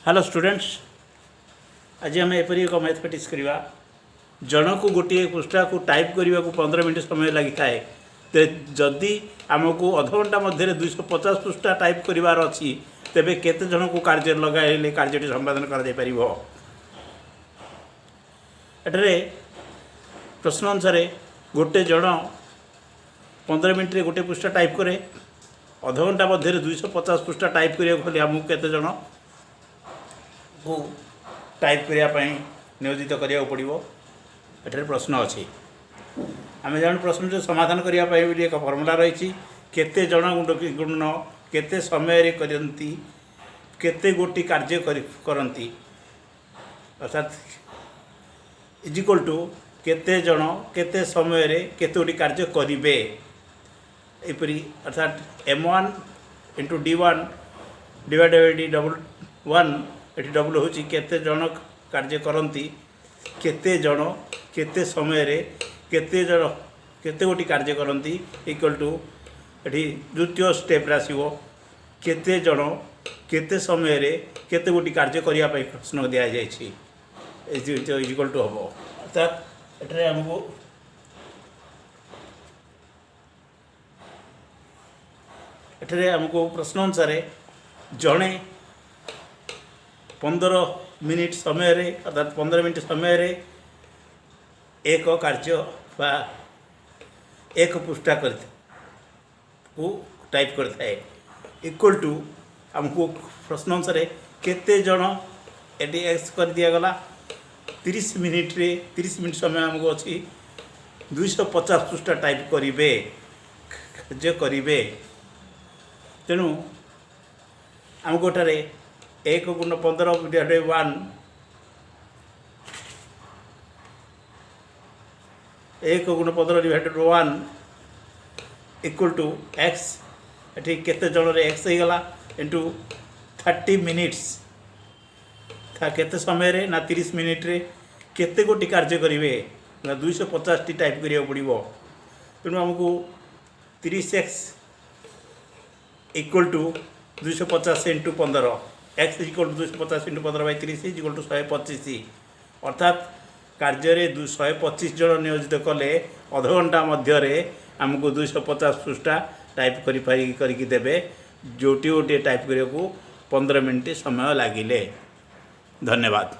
Hello students, आज आम एपरी एक मैथमेटिक्स करवा जन को गोटे पृष्ठा को टाइप करने को 15 मिनट समय लगी थाए। तो जदि आमको अध घंटा मध्य 250 पृष्ठा टाइप करार अच्छी तेरे केते जन को कार्य लगाइले कार्यटी संपादन कर प्रश्न अनुसार गोटे जन 15 मिनट गोटे पृष्ठा टाइप करे, अध घंटा मध्य 250 पृष्ठा टाइप करने आमको केते जन को टाइप करने नियोजित करा पड़ो। एठारे प्रश्न अच्छी आम जान प्रश्न समाधान करने एक फर्मुला रही केते जन गुणन केते समय करती केते गोटी कार्य करती अर्थात इज इक्वल टू केते जन केते समय केते गोटी कार्य करेंगे एपरी अर्थात m1 into d1 divided by d1 ये डबल हूँ केते जन कार्य करती केते जन केते समय केते जन केते गोटी कार्य करती इक्वल टू ये द्वितीय स्टेप आसो केते जन केते समय केते गोटी कार्य करने प्रश्न दि जाए इक्वल टू हम अर्थात ये आमको एठारे आमको प्रश्न अनुसार जड़े 15 मिनिट समय अर्थात 15 मिनिट समय एक कार्य बा एक पृष्ठा को टाइप करता है इक्वल टू आमको प्रश्न अनुसार केते जन एटी एक्स कर दिगला 30 मिनिट समय आमको अच्छी 250 पृष्ठा टाइप करेंगे कार्य करेंगे। तेणु आमको एठारे 1 गुण 15 डिवाइडेड बाय 1 गुण 15 divided by 1 equal to x ये केते जन एक्स हो गला इंटू 30 मिनिट्स था केते समय ना 30 मिनिट रे केते गोटी कार्य करेंगे ना 250 टी टाइप करा पड़ो। तेणु आमको 30x equal to 250 into 15 x equal to 250 into 15 by 30 equal to 125 अर्थात कार्य 125 जन नियोजित कले अध घंटा मध्य आमको 250 पृष्ठा टाइप करके जोटी गोटे टाइप करने को 15 मिनट समय लगिले। धन्यवाद।